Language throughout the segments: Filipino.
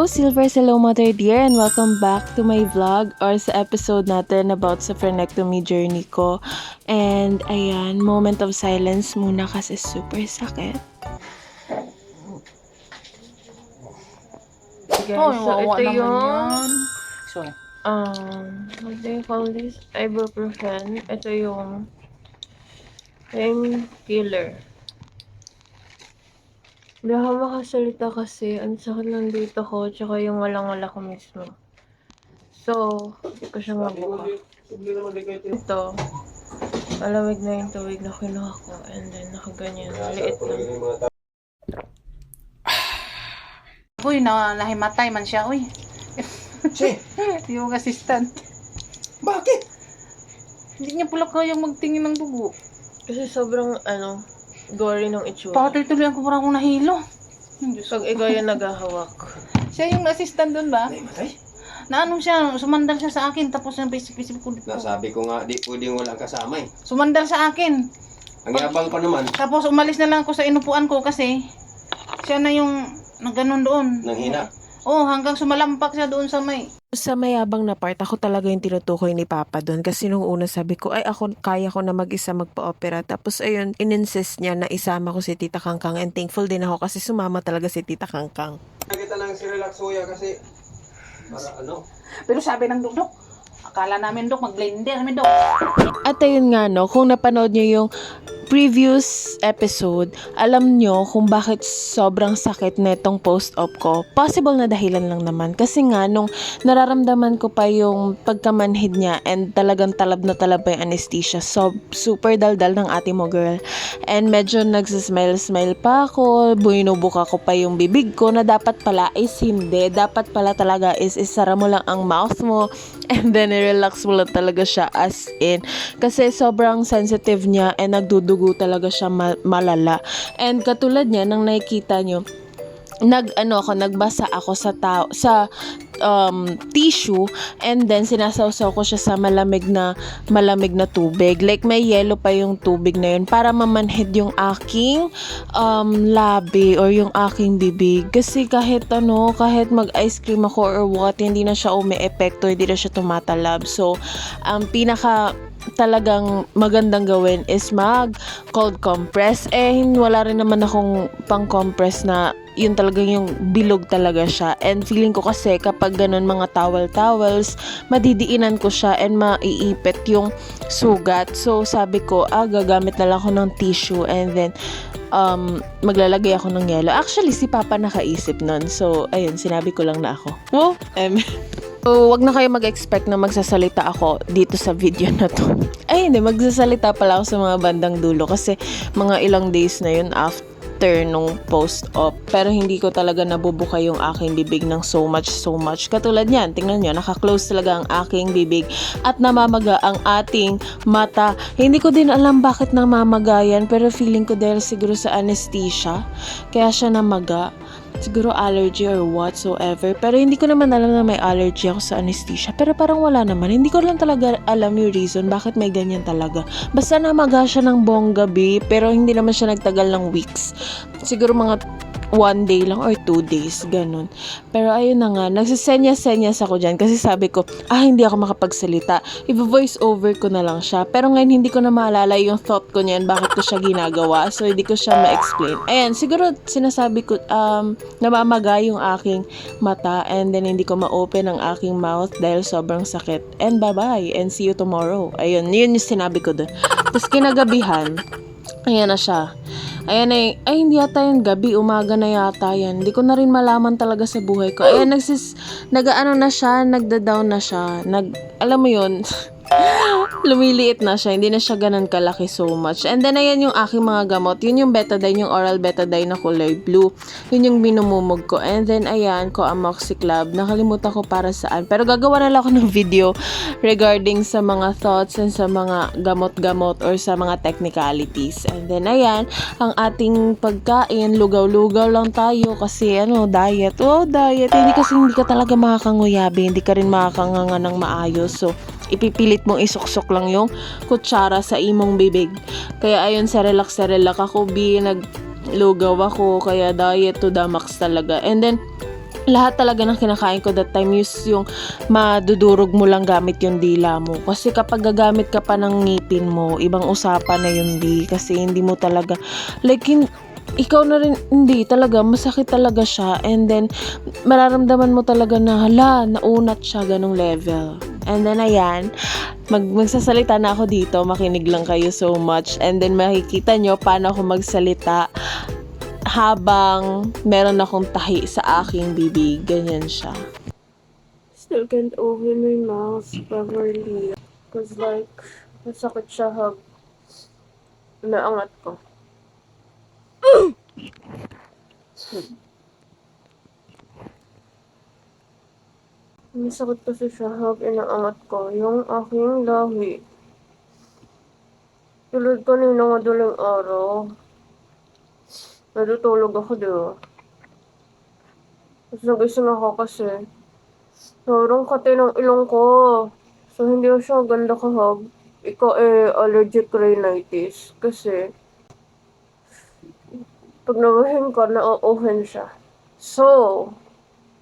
Hello Silvers, hello Mother Dear, and welcome back to my vlog or sa episode natin about sa frenectomy journey ko. And ayan, moment of silence muna kasi super sakit. Guys, so ito yung Sorry. what do you call this? Ibuprofen. Ito yung painkiller. Hindi ako makasalita kasi ang sakit ng dito ko tsaka yung walang-wala ko mismo. So, hindi ko siya mabuka. Ito, malamig na yung tubig na kinuha ko and then nakaganyan. Liit lang. Uy, nahimatay man siya, uy. Si? Yung assistant. Bakit? Hindi niya pala kayang magtingin ng dugo. Kasi sobrang, gory ng itsura. Patuloy-tuloy ko parang akong nahilo. Pag ikaw yung naghahawak. Siya yung assistant doon ba? Nahimatay? Naano siya, sumandal siya sa akin, tapos yung basic-basic ko dito. Nasabi ko nga, di pwedeng walang kasama eh. Sumandal sa akin. Ang yabang ko naman, Tapos umalis na lang ako sa inupuan ko kasi siya na yung nagganon doon. nang hina. Oh, hanggang sumalampak siya doon sa may. Sa mayabang na part, ako talaga yung tinutukoy ni Papa doon. Kasi nung una sabi ko, ay ako, kaya ko na mag-isa magpa-opera. Tapos ayun, in-insist niya na isama ko si Tita Kangkang. And thankful din ako kasi sumama talaga si Tita Kangkang. Nakita lang si Relax Huya kasi, para ano? Pero sabi ng Dok, akala namin Dok, mag-blender kami Dok. At ayun nga no, kung napanood nyo yung previous episode, alam nyo kung bakit sobrang sakit na itong post-op ko. Possible na dahilan lang naman. Kasi nga, nung nararamdaman ko pa yung pagkamanhid niya and talagang talab na talab pa yung anesthesia. So, super daldal ng ate mo, girl. And medyo nagsismile-smile pa ako. Binubuka ko pa yung bibig ko na dapat pala is hindi. Dapat pala talaga is isara mo lang ang mouth mo and then i-relax mo lang talaga siya as in. Kasi sobrang sensitive niya and nagdudugo talaga siya malala. And katulad niya, nang nakikita nyo, nagbasa ako sa tissue and then sinasawsaw ko siya sa malamig na tubig. Like may yellow pa yung tubig na yun para mamanhid yung aking labi or yung aking bibig. Kasi kahit mag-ice cream ako or what, hindi na siya umi-epekto, hindi na siya tumatalab. So, pinaka talagang magandang gawin is mag cold compress. Wala rin naman akong pang compress na yun talagang yung bilog talaga siya. And feeling ko kasi kapag ganun mga towels, madidiinan ko siya and maiipit yung sugat. So sabi ko, gagamit na lang ako ng tissue and then maglalagay ako ng yelo. Actually, si Papa nakaisip nun. So, ayun, sinabi ko lang na ako. Wow! So, wag na kayo mag-expect na magsasalita ako dito sa video na to. Ay, hindi. Magsasalita pala ako sa mga bandang dulo kasi mga ilang days na yun after nung post-op. Pero hindi ko talaga nabubuka yung aking bibig ng so much. Katulad niyan, tingnan nyo, naka-close talaga ang aking bibig at namamaga ang ating mata. Hindi ko din alam bakit namamaga yan, pero feeling ko dahil siguro sa anesthesia, kaya siya namaga. Siguro allergy or whatsoever. Pero hindi ko naman alam na may allergy ako sa anesthesia. Pero parang wala naman. Hindi ko lang talaga alam yung reason bakit may ganyan talaga. Basta namaga siya ng bonggabi, pero hindi naman siya nagtagal ng weeks. Siguro mga 1 day lang or 2 days, ganun. Pero ayun na nga, nagsisenyas-senyas ako dyan kasi sabi ko, hindi ako makapagsalita. I-voice over ko na lang siya. Pero ngayon hindi ko na maalala yung thought ko niyan, bakit ko siya ginagawa. So, hindi ko siya ma-explain. Ayan, siguro sinasabi ko, namamaga yung aking mata and then hindi ko ma-open ang aking mouth dahil sobrang sakit. And bye-bye and see you tomorrow. Ayun, yun yung sinabi ko dun. Tapos kinagabihan, ayan na siya. Ayan hindi yata yung gabi, umaga na yata yan. Hindi ko na rin malaman talaga sa buhay ko. Ayan, nagda-down na siya. Alam mo yun, lumiliit na siya, hindi na siya ganun kalaki so much. And then ayan yung aking mga gamot, yun yung betadine, yung oral betadine na kulay blue, yun yung minumumog ko. And then ayan ko amoxiclav, nakalimutan ko para saan, pero gagawa na lang ako ng video regarding sa mga thoughts and sa mga gamot-gamot or sa mga technicalities. And then ayan, ang ating pagkain, lugaw-lugaw lang tayo kasi diet. Diet, hindi ka talaga makakanguyabi, hindi ka rin makakanganga ng maayos. So ipipilit mong isuksok lang yung kutsara sa imong bibig. Kaya ayun, sa relax ako, naglugaw ako, kaya diet to the max talaga. And then lahat talaga ng kinakain ko that time yung madudurog mo lang gamit yung dila mo. Kasi kapag gagamit ka pa ng ngipin mo, ibang usapan na yun, di. Kasi hindi mo talaga, like, ikaw na rin, hindi talaga, masakit talaga siya. And then, mararamdaman mo talaga na, hala, naunat siya, ganong level. And then, ayan, magsasalita na ako dito, makinig lang kayo so much. And then, makikita nyo paano ako magsalita habang meron akong tahi sa aking bibig. Ganyan siya. Still can't open my mouth properly. Cause like, masakit siya hab naangat ko. Masakit kasi siya hab inaangat ko yung aking lahi. Tulad kanina madaling araw. Natutulog ako, diba? Tapos nagising ako kasi sobrang kati ng ilong ko. So, hindi na siya ganda kahab. Ikaw allergic rhinitis. Kasi, pag nawahin ka, na-open siya. So,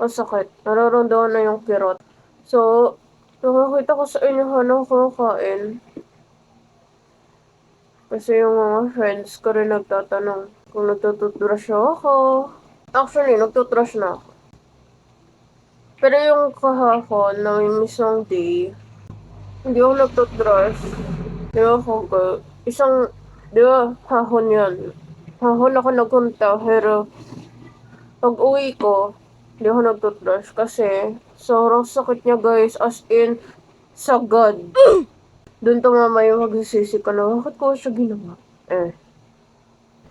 masakit. Nararamdaman na yung kirot. So, nakakita ko sa inyo hanang kumakain. Kasi yung mga friends ko rin nagtatanong kung nagtututbrush ako. Actually, nagtutbrush na ako. Pero yung kahapon, na yung mismong day, hindi ako nagtutbrush. Di ba ako di ba, hahon yan. Hahon ako nagpunta, pero pag uwi ko, hindi ako nagtutbrush kasi sobrang sakit niya guys, as in, sagad. Doon to mamaya magsisisi ka na, bakit ko siya ginawa?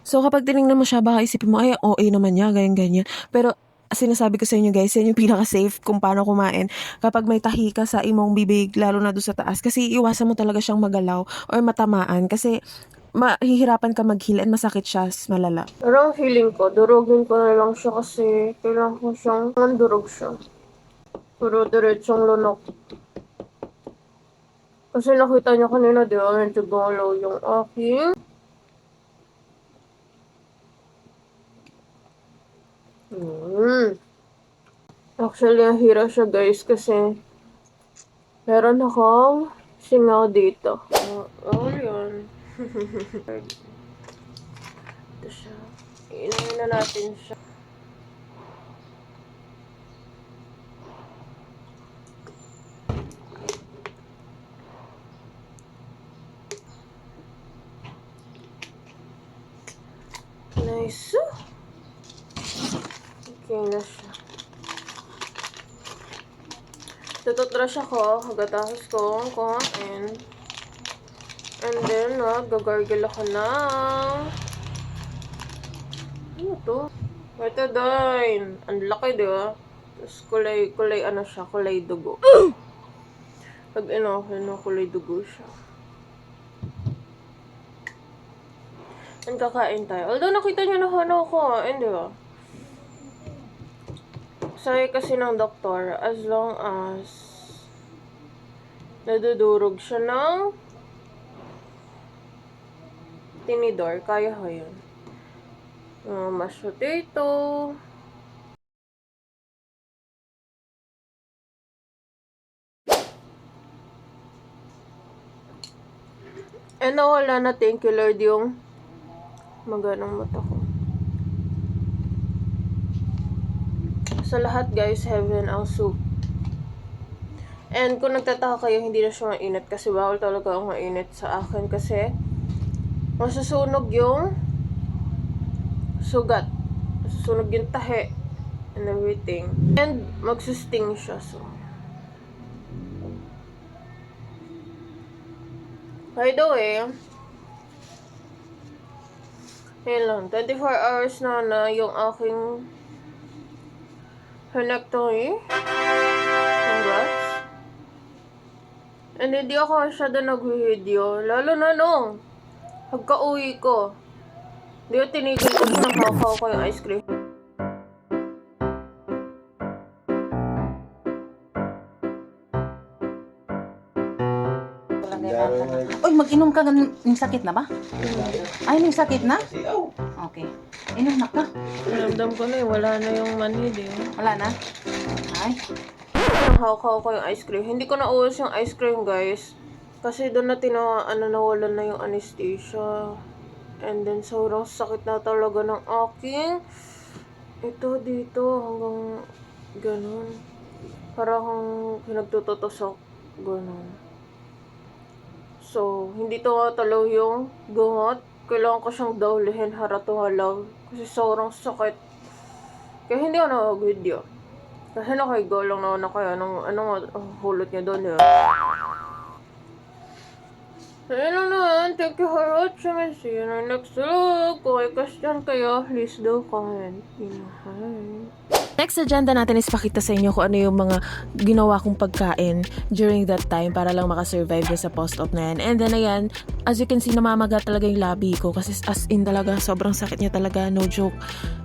So, kapag tinignan mo siya, baka isipin mo, ay, OA naman niya, ganyan-ganyan. Pero, sinasabi ko sa inyo guys, yan yung pinaka-safe kung paano kumain. Kapag may tahi ka sa imong bibig, lalo na doon sa taas. Kasi iwasan mo talaga siyang magalaw or matamaan. Kasi, mahihirapan ka mag-heal and masakit siya, malala. Pero ang feeling ko, durugin ko na lang siya kasi kailangan ko siyang mandurog siya. Pero diretsong lunok. Kasi nakita niya kanina, di ba, medyo gumalaw yung aking Actually, ang hirap siya guys kasi meron akong singaw dito. Yun. Ito siya. Inumin na natin siya. Nice. Okay na siya. Tututrush ako, hagatahos ko, kuhain. And then, gagargle ako ng ano to? Betadine. Ang laki, di ba? Tapos kulay ano siya, kulay dugo. Pag kulay dugo siya. And kakain tayo. Although nakita nyo na ano ko, di ba? Sabi kasi ng doktor, as long as nadudurog siya ng tinidor, kaya ho yun. Mashed potato. And nawala na, thank you Lord, yung maganang mata ko. Sa lahat guys, heaven ang soup. And kung nagtataka kayo, hindi na siya mainit kasi bawal talaga ang mainit sa akin kasi masusunog yung sugat. Masusunog yung tahe and everything. And magsusting siya. So, by the way, yun lang, 24 hours na yung aking Hanectomy. Congrats. And hindi ako masyado nag-video. Lalo na nung pagka-uwi ko. Hindi ko tinigil ko na nakakaw ko yung ice cream. Uy, mag-inom ka ng sakit na ba? Ay, may sakit na? Okay. Inanak ka. Ramdam ko na eh, wala na yung manhid eh. Wala na? Ay. Hawak-hawak ko yung ice cream. Hindi ko naubos yung ice cream, guys. Kasi doon na nawalan na yung anesthesia. And then, sobrang sakit na talaga ng aking ito dito hanggang ganun. Parang pinagtututusok. Ganun. So, hindi to matalaw yung gamot. Kailangan ko siyang dawlihin harap-halaw. Kasi sobrang sakit. Kaya hindi ako nakag-video. Kasi nakahiga lang naman ako kaya hulot niya doon yun. So, yun lang naman. Thank you for watching and see you in our next vlog. Kung may question kayo, please do comment. Hi. Next agenda natin is pakita sa inyo kung ano yung mga ginawa kong pagkain during that time para lang makasurvive sa post-op na yan. And then ayan, as you can see, namamaga talaga yung labi ko kasi as in talaga, sobrang sakit niya talaga, no joke.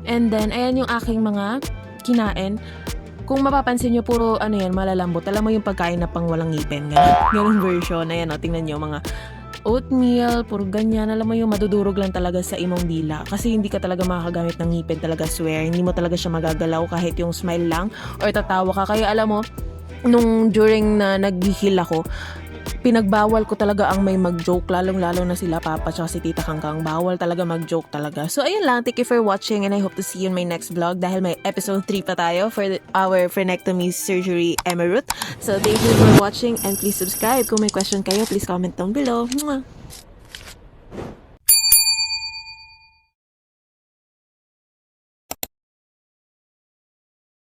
And then, ayan yung aking mga kinain. Kung mapapansin nyo, puro ano yan, malalambot. Alam mo yung pagkain na pang walang ngipin. Ganun version. Ayan o, tingnan nyo, mga oatmeal, puro ganyan. Alam mo yung madudurog lang talaga sa imong dila. Kasi hindi ka talaga makakagamit ng ngipin talaga, swear. Hindi mo talaga siya magagalaw kahit yung smile lang or tatawa ka. Kaya alam mo, nung during na nag-heal ako, pinagbawal ko talaga ang may mag-joke, lalong-lalo na sila Papa tsaka si Tita Kangkang. Bawal talaga mag-joke talaga. So, ayun lang. Thank you for watching and I hope to see you in my next vlog dahil may episode 3 pa tayo for our frenectomy surgery emirate. So, thank you for watching and please subscribe. Kung may question kayo, please comment down below. Mwah!